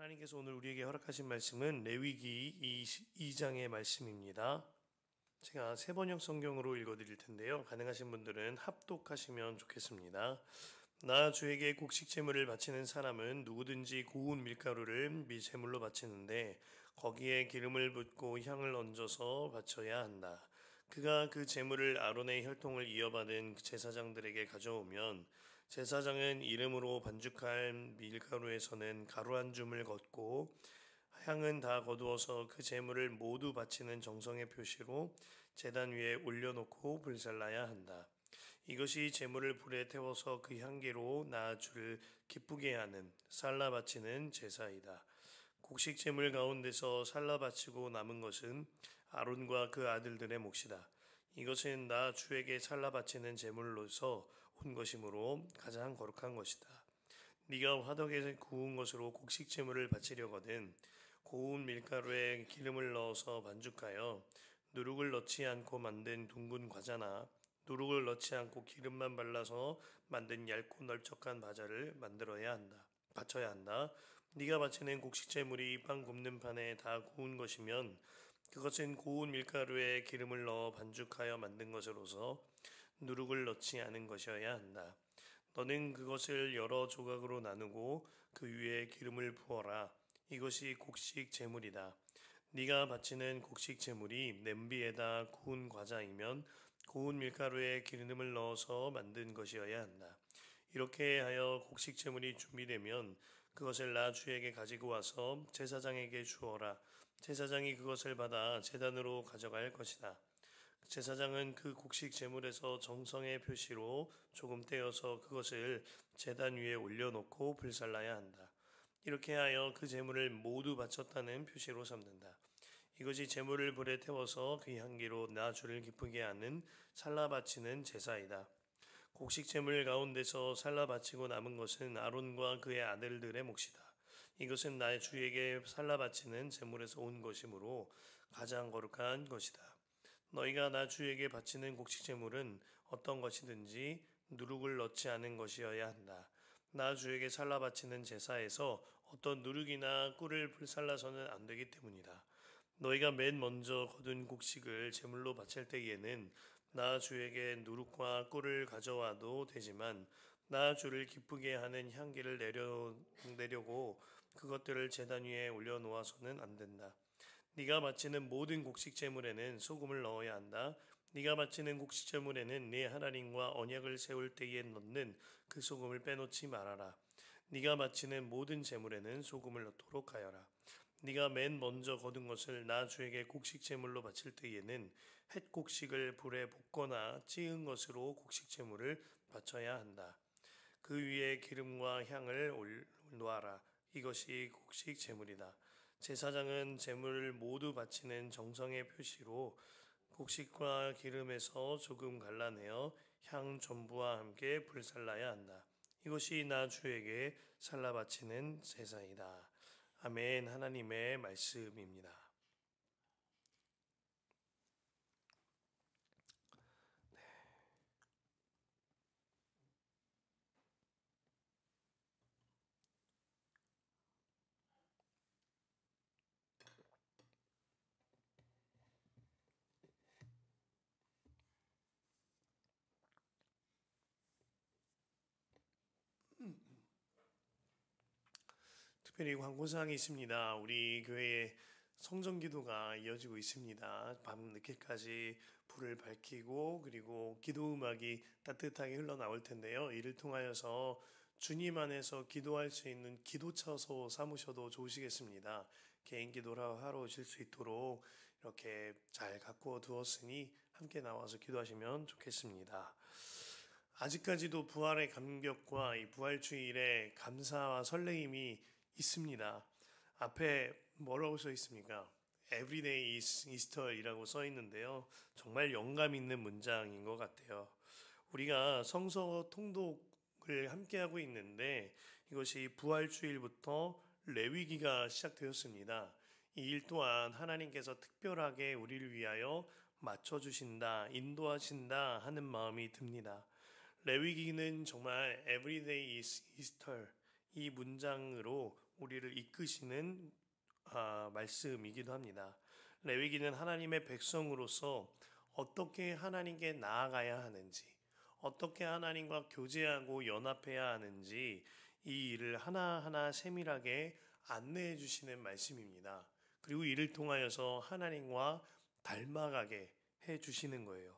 하나님께서 오늘 우리에게 허락하신 말씀은 레위기 2장의 말씀입니다. 제가 세 번역 성경으로 읽어드릴 텐데요. 가능하신 분들은 합독하시면 좋겠습니다. 나 주에게 곡식 제물을 바치는 사람은 누구든지 고운 밀가루를 제물로 바치는데 거기에 기름을 붓고 향을 얹어서 바쳐야 한다. 그가 그 제물을 아론의 혈통을 이어받은 제사장들에게 가져오면 제사장은 이름으로 반죽할 밀가루에서는 가루 한 줌을 걷고 향은 다 거두어서 그 제물을 모두 바치는 정성의 표시로 제단 위에 올려놓고 불살라야 한다. 이것이 제물을 불에 태워서 그 향기로 나 주를 기쁘게 하는 살라 바치는 제사이다. 곡식 제물 가운데서 살라 바치고 남은 것은 아론과 그 아들들의 몫이다. 이것은 나 주에게 살라 바치는 제물로서 온 것이므로 가장 거룩한 것이다. 네가 화덕에 구운 것으로 곡식 제물을 바치려거든 고운 밀가루에 기름을 넣어서 반죽하여 누룩을 넣지 않고 만든 둥근 과자나 누룩을 넣지 않고 기름만 발라서 만든 얇고 널쩍한 과자를 바쳐야 한다. 네가 바치는 곡식 제물이 빵 굽는 판에 다 구운 것이면 그것은 고운 밀가루에 기름을 넣어 반죽하여 만든 것으로서 누룩을 넣지 않은 것이어야 한다. 너는 그것을 여러 조각으로 나누고 그 위에 기름을 부어라. 이것이 곡식 제물이다. 네가 바치는 곡식 제물이 냄비에다 구운 과자이면 고운 밀가루에 기름을 넣어서 만든 것이어야 한다. 이렇게 하여 곡식 제물이 준비되면 그것을 나 주에게 가지고 와서 제사장에게 주어라. 제사장이 그것을 받아 제단으로 가져갈 것이다. 제사장은 그 곡식 제물에서 정성의 표시로 조금 떼어서 그것을 제단 위에 올려놓고 불살라야 한다. 이렇게 하여 그 제물을 모두 바쳤다는 표시로 삼는다. 이것이 제물을 불에 태워서 그 향기로 나 주를 기쁘게 하는 살라 바치는 제사이다. 곡식 제물 가운데서 살라 바치고 남은 것은 아론과 그의 아들들의 몫이다. 이것은 나의 주에게 살라 바치는 제물에서 온 것이므로 가장 거룩한 것이다. 너희가 나 주에게 바치는 곡식 제물은 어떤 것이든지 누룩을 넣지 않은 것이어야 한다. 나 주에게 살라 바치는 제사에서 어떤 누룩이나 꿀을 불살라서는 안 되기 때문이다. 너희가 맨 먼저 거둔 곡식을 제물로 바칠 때에는 나 주에게 누룩과 꿀을 가져와도 되지만 나 주를 기쁘게 하는 향기를 내려고 그것들을 제단 위에 올려놓아서는 안 된다. 네가 바치는 모든 곡식 제물에는 소금을 넣어야 한다. 네가 바치는 곡식 제물에는 네 하나님과 언약을 세울 때에 넣는 그 소금을 빼놓지 말아라. 네가 바치는 모든 제물에는 소금을 넣도록 하여라. 네가 맨 먼저 거둔 것을 나 주에게 곡식 제물로 바칠 때에는 햇 곡식을 불에 볶거나 찌은 것으로 곡식 제물을 바쳐야 한다. 그 위에 기름과 향을 놓아라. 이것이 곡식 제물이다. 제사장은 제물을 모두 바치는 정성의 표시로 곡식과 기름에서 조금 갈라내어 향 전부와 함께 불살라야 한다. 이것이 나 주에게 살라 바치는 제사이다. 아멘. 하나님의 말씀입니다. 특별히 광고사항이 있습니다. 우리 교회에 성전기도가 이어지고 있습니다. 밤 늦게까지 불을 밝히고 그리고 기도 음악이 따뜻하게 흘러나올 텐데요. 이를 통하여서 주님 안에서 기도할 수 있는 기도처소 삼으셔도 좋으시겠습니다. 개인 기도를 하러 오실 수 있도록 이렇게 잘 가꾸어 두었으니 함께 나와서 기도하시면 좋겠습니다. 아직까지도 부활의 감격과 이 부활주일의 감사와 설레임이 있습니다. 앞에 뭐라고 써 있습니까? Every day is Easter이라고 써 있는데요. 정말 영감 있는 문장인 것 같아요. 우리가 성서 통독을 함께하고 있는데 이것이 부활주일부터 레위기가 시작되었습니다. 이 일 또한 하나님께서 특별하게 우리를 위하여 맞춰주신다, 인도하신다 하는 마음이 듭니다. 레위기는 정말 Every day is Easter, 이 문장으로 우리를 이끄시는 말씀이기도 합니다. 레위기는 하나님의 백성으로서 어떻게 하나님께 나아가야 하는지, 어떻게 하나님과 교제하고 연합해야 하는지 이 일을 하나하나 세밀하게 안내해 주시는 말씀입니다. 그리고 이를 통하여서 하나님과 닮아가게 해 주시는 거예요.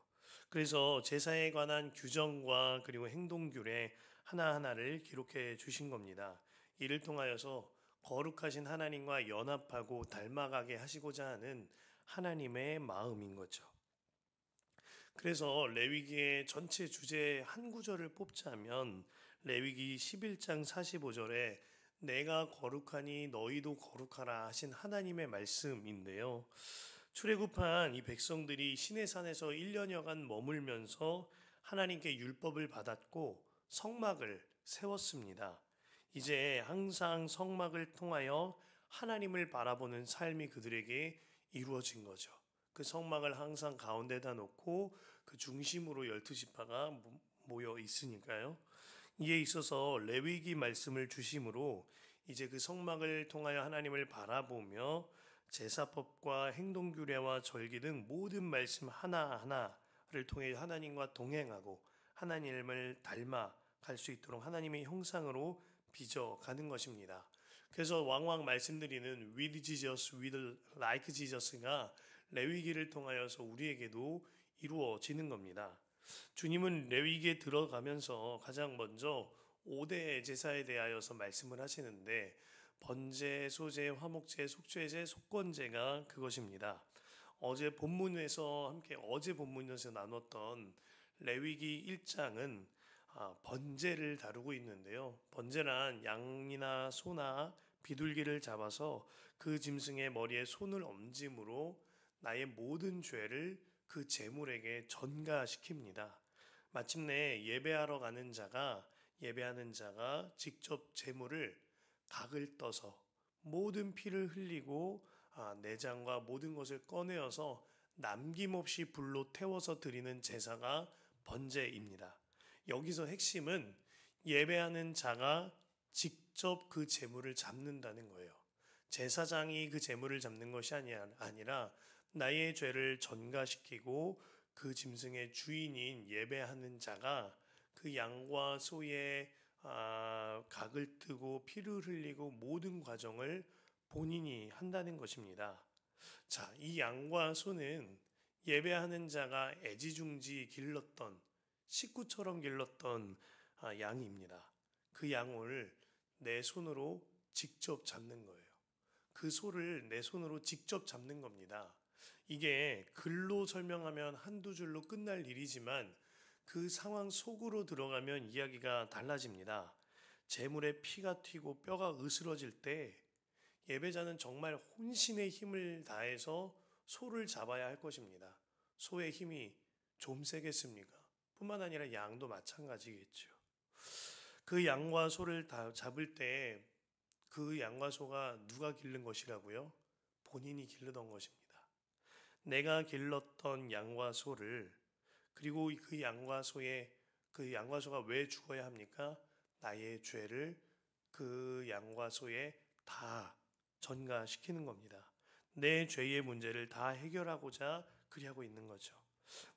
그래서 제사에 관한 규정과 그리고 행동규례 하나하나를 기록해 주신 겁니다. 이를 통하여서 거룩하신 하나님과 연합하고 닮아가게 하시고자 하는 하나님의 마음인 거죠. 그래서 레위기의 전체 주제 한 구절을 뽑자면 레위기 11장 45절에 내가 거룩하니 너희도 거룩하라 하신 하나님의 말씀인데요. 출애굽한 이 백성들이 시내산에서 1년여간 머물면서 하나님께 율법을 받았고 성막을 세웠습니다. 이제 항상 성막을 통하여 하나님을 바라보는 삶이 그들에게 이루어진 거죠. 그 성막을 항상 가운데다 놓고 그 중심으로 12지파가 모여 있으니까요. 이에 있어서 레위기 말씀을 주심으로 이제 그 성막을 통하여 하나님을 바라보며 제사법과 행동규례와 절기 등 모든 말씀 하나하나를 통해 하나님과 동행하고 하나님을 닮아 갈 수 있도록 하나님의 형상으로 빚어가는 것입니다. 그래서 왕왕 말씀드리는 with Jesus, with like Jesus가 레위기를 통하여서 우리에게도 이루어지는 겁니다. 주님은 레위기에 들어가면서 가장 먼저 5대 제사에 대하여서 말씀을 하시는데 번제, 소제, 화목제, 속죄제, 속건제가 그것입니다. 어제 본문에서 나눴던 레위기 1장은 번제를 다루고 있는데요. 번제란 양이나 소나 비둘기를 잡아서 그 짐승의 머리에 손을 얹음으로 나의 모든 죄를 그 제물에게 전가시킵니다. 마침내 예배하는 자가 직접 제물을 각을 떠서 모든 피를 흘리고 내장과 모든 것을 꺼내어서 남김없이 불로 태워서 드리는 제사가 번제입니다. 여기서 핵심은 예배하는 자가 직접 그 제물을 잡는다는 거예요. 제사장이 그 제물을 잡는 것이 아니라 나의 죄를 전가시키고 그 짐승의 주인인 예배하는 자가 그 양과 소의 각을 뜨고 피를 흘리고 모든 과정을 본인이 한다는 것입니다. 자, 이 양과 소는 예배하는 자가 애지중지 길렀던 식구처럼 길렀던 양입니다. 그 양을 내 손으로 직접 잡는 거예요. 그 소를 내 손으로 직접 잡는 겁니다. 이게 글로 설명하면 한두 줄로 끝날 일이지만 그 상황 속으로 들어가면 이야기가 달라집니다. 제물에 피가 튀고 뼈가 으스러질 때 예배자는 정말 혼신의 힘을 다해서 소를 잡아야 할 것입니다. 소의 힘이 좀 세겠습니까? 뿐만 아니라 양도 마찬가지겠죠. 그 양과 소를 다 잡을 때 그 양과 소가 누가 기른 것이라고요? 본인이 기르던 것입니다. 내가 길렀던 양과 소를 그리고 그 양과 소가 왜 죽어야 합니까? 나의 죄를 그 양과 소에 다 전가시키는 겁니다. 내 죄의 문제를 다 해결하고자 그리하고 있는 거죠.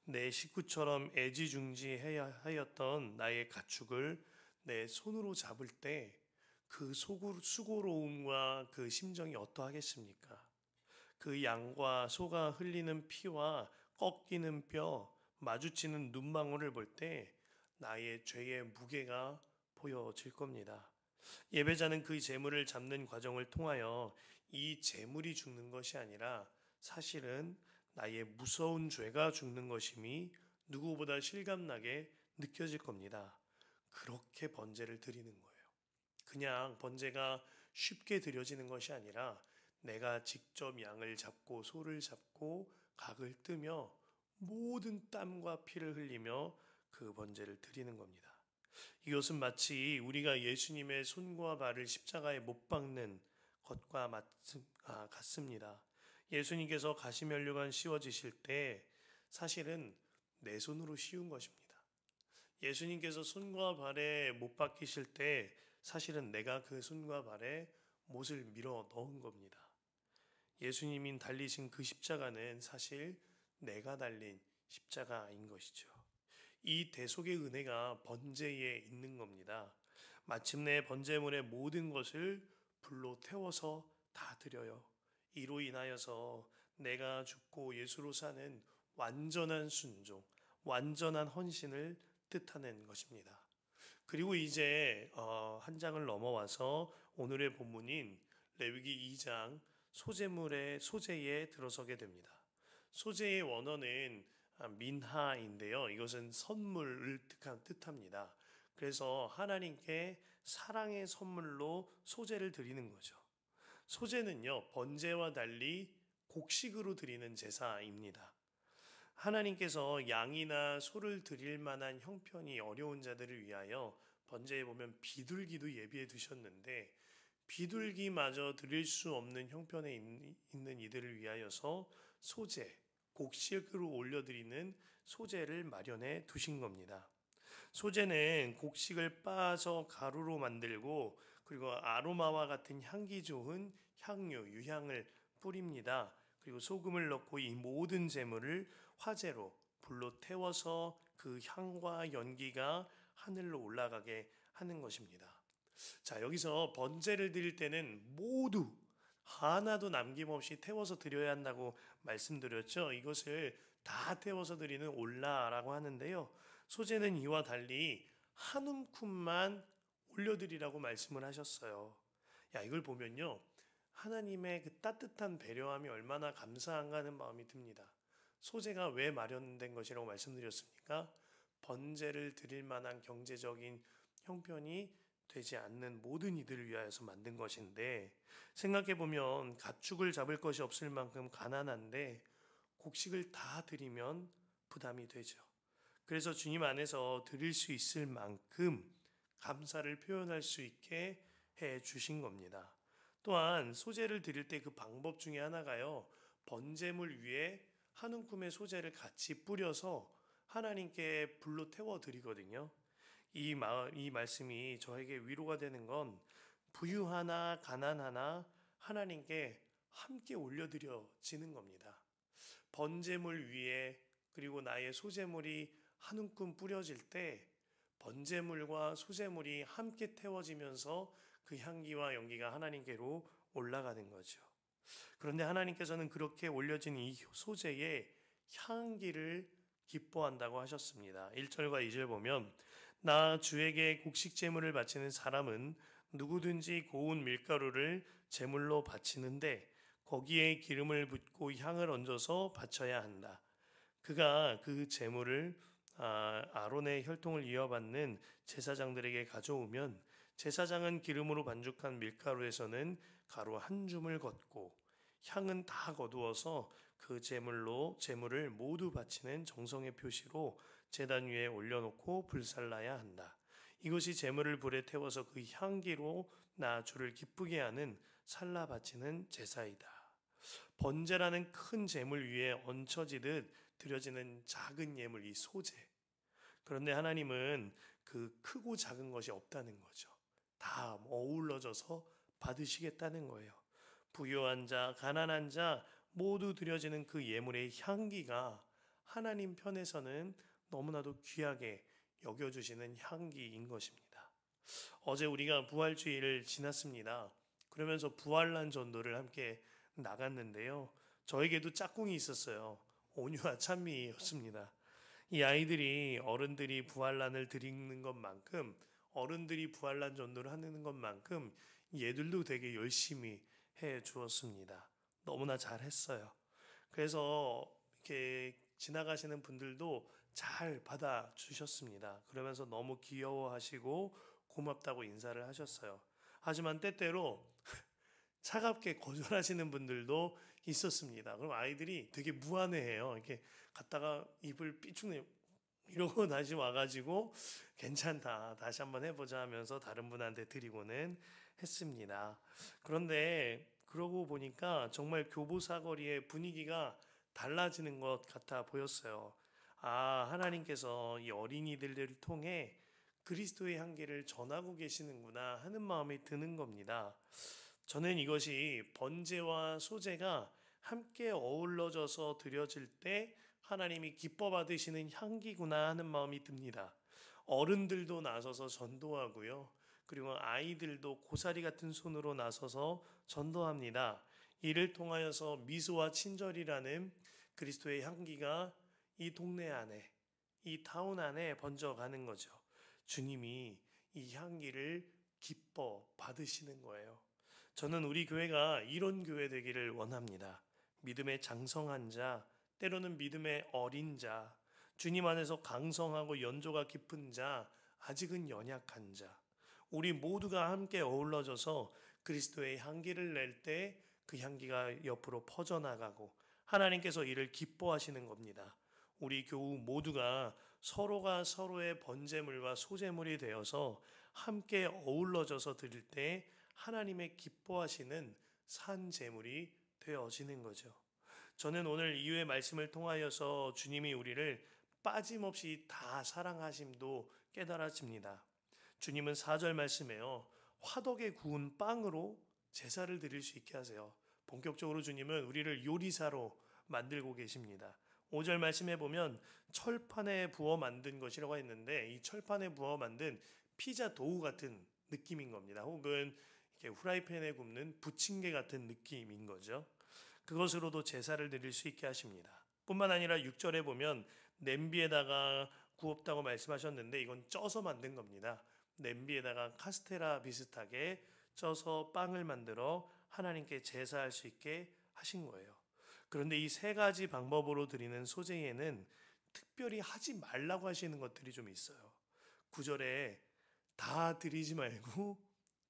내 식구처럼 애지중지하였던 나의 가축을 내 손으로 잡을 때 그 수고로움과 그 심정이 어떠하겠습니까? 그 양과 소가 흘리는 피와 꺾이는 뼈, 마주치는 눈망울을 볼 때 나의 죄의 무게가 보여질 겁니다. 예배자는 그 제물을 잡는 과정을 통하여 이 제물이 죽는 것이 아니라 사실은 나의 무서운 죄가 죽는 것임이 누구보다 실감나게 느껴질 겁니다. 그렇게 번제를 드리는 거예요. 그냥 번제가 쉽게 드려지는 것이 아니라 내가 직접 양을 잡고 소를 잡고 각을 뜨며 모든 땀과 피를 흘리며 그 번제를 드리는 겁니다. 이것은 마치 우리가 예수님의 손과 발을 십자가에 못 박는 것과 같습니다. 예수님께서 가시면류관 씌워지실 때 사실은 내 손으로 씌운 것입니다. 예수님께서 손과 발에 못 박히실 때 사실은 내가 그 손과 발에 못을 밀어 넣은 겁니다. 예수님이 달리신 그 십자가는 사실 내가 달린 십자가인 것이죠. 이 대속의 은혜가 번제에 있는 겁니다. 마침내 번제물의 모든 것을 불로 태워서 다 드려요. 이로 인하여서 내가 죽고 예수로 사는 완전한 순종, 완전한 헌신을 뜻하는 것입니다. 그리고 이제 한 장을 넘어와서 오늘의 본문인 레위기 2장 소제물의 소제에 들어서게 됩니다. 소제의 원어는 민하인데요. 이것은 선물을 뜻합니다. 그래서 하나님께 사랑의 선물로 소제를 드리는 거죠. 소제는요, 번제와 달리 곡식으로 드리는 제사입니다. 하나님께서 양이나 소를 드릴 만한 형편이 어려운 자들을 위하여 번제에 보면 비둘기도 예비해 두셨는데 비둘기마저 드릴 수 없는 형편에 있는 이들을 위하여서 소제, 곡식으로 올려드리는 소제를 마련해 두신 겁니다. 소제는 곡식을 빻아서 가루로 만들고 그리고 아로마와 같은 향기 좋은 향유, 유향을 뿌립니다. 그리고 소금을 넣고 이 모든 제물을 화재로 불로 태워서 그 향과 연기가 하늘로 올라가게 하는 것입니다. 자, 여기서 번제를 드릴 때는 모두 하나도 남김없이 태워서 드려야 한다고 말씀드렸죠. 이것을 다 태워서 드리는 올라라고 하는데요. 소제는 이와 달리 한 움큼만 올려드리라고 말씀을 하셨어요. 야, 이걸 보면요. 하나님의 그 따뜻한 배려함이 얼마나 감사한가 하는 마음이 듭니다. 소제가 왜 마련된 것이라고 말씀드렸습니까? 번제를 드릴 만한 경제적인 형편이 되지 않는 모든 이들을 위하여서 만든 것인데 생각해보면 가축을 잡을 것이 없을 만큼 가난한데 곡식을 다 드리면 부담이 되죠. 그래서 주님 안에서 드릴 수 있을 만큼 감사를 표현할 수 있게 해 주신 겁니다. 또한 소제를 드릴 때 그 방법 중에 하나가요. 번제물 위에 한 움큼의 소제를 같이 뿌려서 하나님께 불로 태워 드리거든요. 이 말씀이 저에게 위로가 되는 건 부유하나 가난하나 하나님께 함께 올려드려지는 겁니다. 번제물 위에 그리고 나의 소제물이 한 움큼 뿌려질 때 번제물과 소제물이 함께 태워지면서 그 향기와 연기가 하나님께로 올라가는 거죠. 그런데 하나님께서는 그렇게 올려진 이 소제의 향기를 기뻐한다고 하셨습니다. 1절과 2절 보면 나 주에게 곡식 제물을 바치는 사람은 누구든지 고운 밀가루를 제물로 바치는데 거기에 기름을 붓고 향을 얹어서 바쳐야 한다. 그가 그 제물을 아론의 혈통을 이어받는 제사장들에게 가져오면 제사장은 기름으로 반죽한 밀가루에서는 가루 한 줌을 걷고 향은 다 거두어서 그 제물을 모두 바치는 정성의 표시로 제단 위에 올려놓고 불살라야 한다. 이것이 제물을 불에 태워서 그 향기로 나 주를 기쁘게 하는 살라 바치는 제사이다. 번제라는 큰 제물 위에 얹혀지듯 드려지는 작은 예물 이 소제. 그런데 하나님은 그 크고 작은 것이 없다는 거죠. 다 어우러져서 받으시겠다는 거예요. 부유한 자, 가난한 자 모두 드려지는 그 예물의 향기가 하나님 편에서는 너무나도 귀하게 여겨주시는 향기인 것입니다. 어제 우리가 부활주일을 지났습니다. 그러면서 부활란 전도를 함께 나갔는데요. 저에게도 짝꿍이 있었어요. 온유와 찬미였습니다. 이 아이들이 어른들이 부활란을 드리는 것만큼 어른들이 부활란 전도를 하는 것만큼 얘들도 되게 열심히 해 주었습니다. 너무나 잘했어요. 그래서 이렇게 지나가시는 분들도 잘 받아 주셨습니다. 그러면서 너무 귀여워하시고 고맙다고 인사를 하셨어요. 하지만 때때로 차갑게 거절하시는 분들도 있었습니다. 그럼 아이들이 되게 무안해해요. 이렇게 갔다가 입을 삐죽내 이러고 다시 와가지고 괜찮다 다시 한번 해보자 하면서 다른 분한테 드리고는 했습니다. 그런데 그러고 보니까 정말 교보사거리의 분위기가 달라지는 것 같아 보였어요. 하나님께서 이 어린이들을 통해 그리스도의 향기를 전하고 계시는구나 하는 마음이 드는 겁니다. 저는 이것이 번제와 소제가 함께 어우러져서 드려질 때 하나님이 기뻐 받으시는 향기구나 하는 마음이 듭니다. 어른들도 나서서 전도하고요. 그리고 아이들도 고사리 같은 손으로 나서서 전도합니다. 이를 통하여서 미소와 친절이라는 그리스도의 향기가 이 동네 안에, 이 타운 안에 번져가는 거죠. 주님이 이 향기를 기뻐 받으시는 거예요. 저는 우리 교회가 이런 교회 되기를 원합니다. 믿음의 장성한 자, 때로는 믿음의 어린 자, 주님 안에서 강성하고 연조가 깊은 자, 아직은 연약한 자, 우리 모두가 함께 어우러져서 그리스도의 향기를 낼 때 그 향기가 옆으로 퍼져나가고 하나님께서 이를 기뻐하시는 겁니다. 우리 교우 모두가 서로가 서로의 번제물과 소제물이 되어서 함께 어우러져서 드릴 때 하나님의 기뻐하시는 산 제물이 되어지는 거죠. 저는 오늘 이후의 말씀을 통하여서 주님이 우리를 빠짐없이 다 사랑하심도 깨달아집니다. 주님은 4절 말씀에요. 화덕에 구운 빵으로 제사를 드릴 수 있게 하세요. 본격적으로 주님은 우리를 요리사로 만들고 계십니다. 5절 말씀해 보면 철판에 부어 만든 것이라고 했는데 이 철판에 부어 만든 피자 도우 같은 느낌인 겁니다. 혹은 이렇게 후라이팬에 굽는 부침개 같은 느낌인 거죠. 그것으로도 제사를 드릴 수 있게 하십니다. 뿐만 아니라 6절에 보면 냄비에다가 구웠다고 말씀하셨는데 이건 쪄서 만든 겁니다. 냄비에다가 카스테라 비슷하게 쪄서 빵을 만들어 하나님께 제사할 수 있게 하신 거예요. 그런데 이 세 가지 방법으로 드리는 소제에는 특별히 하지 말라고 하시는 것들이 좀 있어요. 9절에 다 드리지 말고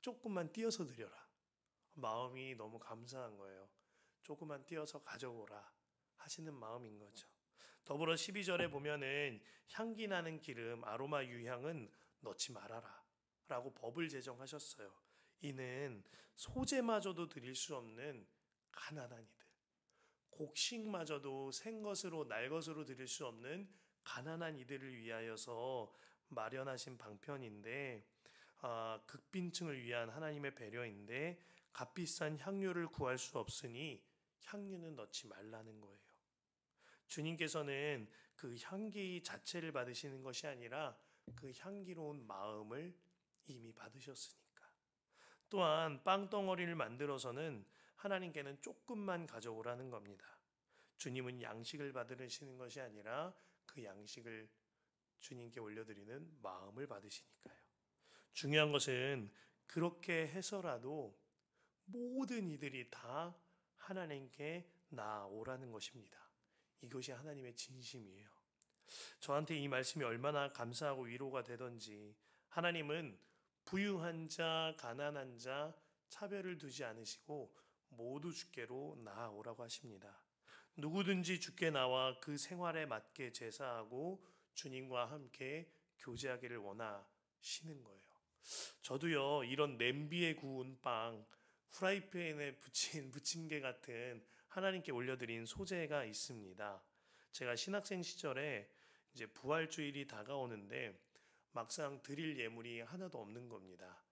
조금만 띄어서 드려라. 마음이 너무 감사한 거예요. 조금만 띄어서 가져오라 하시는 마음인 거죠. 더불어 12절에 보면은 향기 나는 기름 아로마 유향은 넣지 말아라 라고 법을 제정하셨어요. 이는 소제마저도 드릴 수 없는 가난한 이들, 곡식마저도 생것으로 날것으로 드릴 수 없는 가난한 이들을 위하여서 마련하신 방편인데 극빈층을 위한 하나님의 배려인데 값비싼 향료를 구할 수 없으니 향유는 넣지 말라는 거예요. 주님께서는 그 향기 자체를 받으시는 것이 아니라 그 향기로운 마음을 이미 받으셨으니까. 또한 빵덩어리를 만들어서는 하나님께는 조금만 가져오라는 겁니다. 주님은 양식을 받으시는 것이 아니라 그 양식을 주님께 올려드리는 마음을 받으시니까요. 중요한 것은 그렇게 해서라도 모든 이들이 다 하나님께 나아오라는 것입니다. 이것이 하나님의 진심이에요. 저한테 이 말씀이 얼마나 감사하고 위로가 되던지 하나님은 부유한 자, 가난한 자 차별을 두지 않으시고 모두 주께로 나아오라고 하십니다. 누구든지 주께 나와 그 생활에 맞게 제사하고 주님과 함께 교제하기를 원하시는 거예요. 저도요 이런 냄비에 구운 빵, 후라이팬에 부친 부침개 같은 하나님께 올려드린 소제가 있습니다. 제가 신학생 시절에 이제 부활주일이 다가오는데 막상 드릴 예물이 하나도 없는 겁니다.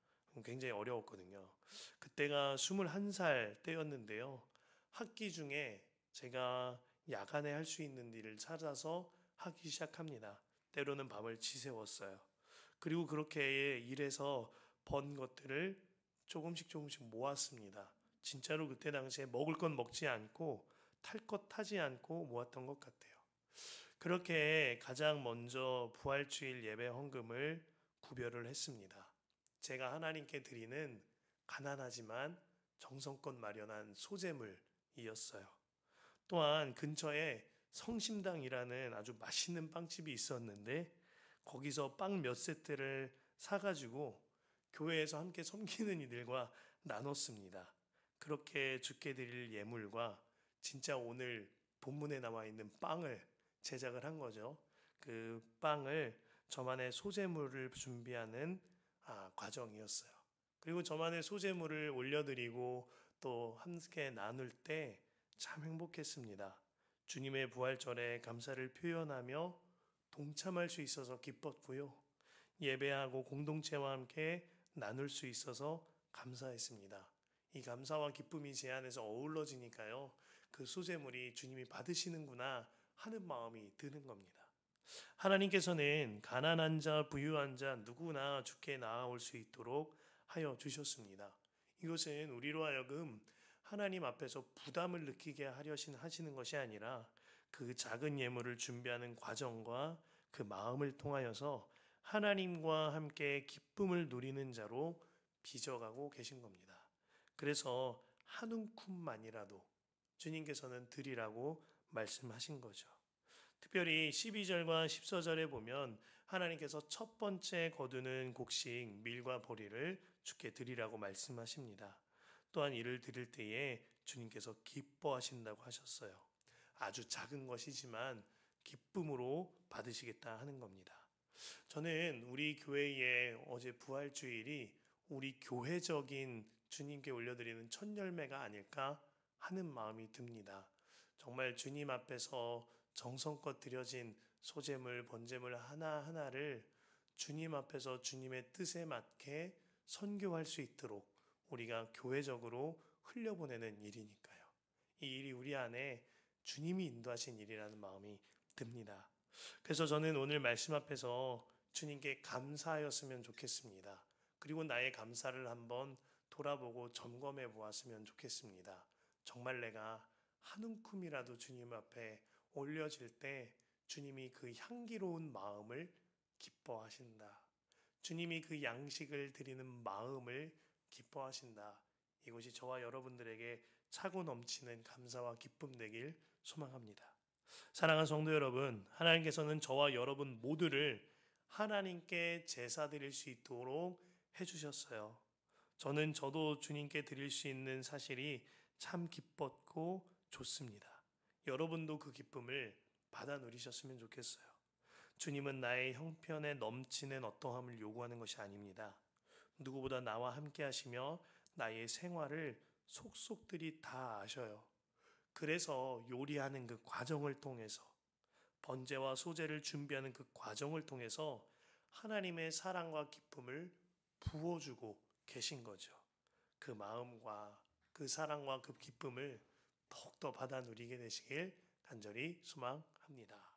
굉장히 어려웠거든요. 그때가 21살 때였는데요. 학기 중에 제가 야간에 할 수 있는 일을 찾아서 하기 시작합니다. 때로는 밤을 지새웠어요. 그리고 그렇게 일해서 번 것들을 조금씩 모았습니다. 진짜로 그때 당시에 먹을 건 먹지 않고 탈 것 타지 않고 모았던 것 같아요. 그렇게 가장 먼저 부활주일 예배 헌금을 구별을 했습니다. 제가 하나님께 드리는 가난하지만 정성껏 마련한 소재물이었어요. 또한 근처에 성심당이라는 아주 맛있는 빵집이 있었는데 거기서 빵 몇 세트를 사가지고 교회에서 함께 섬기는 이들과 나눴습니다. 그렇게 주께 드릴 예물과 진짜 오늘 본문에 나와 있는 빵을 제작을 한 거죠. 그 빵을 저만의 소재물을 준비하는 과정이었어요. 그리고 저만의 소재물을 올려드리고 또 함께 나눌 때 참 행복했습니다. 주님의 부활절에 감사를 표현하며 동참할 수 있어서 기뻤고요. 예배하고 공동체와 함께 나눌 수 있어서 감사했습니다. 이 감사와 기쁨이 제 안에서 어우러지니까요. 그 소재물이 주님이 받으시는구나 하는 마음이 드는 겁니다. 하나님께서는 가난한 자, 부유한 자 누구나 주께 나아올 수 있도록 하여 주셨습니다. 이것은 우리로 하여금 하나님 앞에서 부담을 느끼게 하시는 것이 아니라 그 작은 예물을 준비하는 과정과 그 마음을 통하여서 하나님과 함께 기쁨을 누리는 자로 빚어가고 계신 겁니다. 그래서 한 움큼만이라도 주님께서는 드리라고 말씀하신 거죠. 특별히 12절과 14절에 보면 하나님께서 첫 번째 거두는 곡식 밀과 보리를 주께 드리라고 말씀하십니다. 또한 이를 드릴 때에 주님께서 기뻐하신다고 하셨어요. 아주 작은 것이지만 기쁨으로 받으시겠다 하는 겁니다. 저는 우리 교회의 어제 부활주일이 우리 교회적인 주님께 올려드리는 첫 열매가 아닐까 하는 마음이 듭니다. 정말 주님 앞에서 정성껏 드려진 소재물, 번제물 하나하나를 주님 앞에서 주님의 뜻에 맞게 선교할 수 있도록 우리가 교회적으로 흘려보내는 일이니까요. 이 일이 우리 안에 주님이 인도하신 일이라는 마음이 듭니다. 그래서 저는 오늘 말씀 앞에서 주님께 감사하였으면 좋겠습니다. 그리고 나의 감사를 한번 돌아보고 점검해 보았으면 좋겠습니다. 정말 내가 한 움큼이라도 주님 앞에 올려질 때 주님이 그 향기로운 마음을 기뻐하신다. 주님이 그 양식을 드리는 마음을 기뻐하신다. 이것이 저와 여러분들에게 차고 넘치는 감사와 기쁨 되길 소망합니다. 사랑하는 성도 여러분, 하나님께서는 저와 여러분 모두를 하나님께 제사 드릴 수 있도록 해주셨어요. 저도 주님께 드릴 수 있는 사실이 참 기뻤고 좋습니다. 여러분도 그 기쁨을 받아 누리셨으면 좋겠어요. 주님은 나의 형편에 넘치는 어떠함을 요구하는 것이 아닙니다. 누구보다 나와 함께 하시며 나의 생활을 속속들이 다 아셔요. 그래서 요리하는 그 과정을 통해서 번제와 소제를 준비하는 그 과정을 통해서 하나님의 사랑과 기쁨을 부어주고 계신 거죠. 그 마음과 그 사랑과 그 기쁨을 더욱더 받아 누리게 되시길 간절히 소망합니다.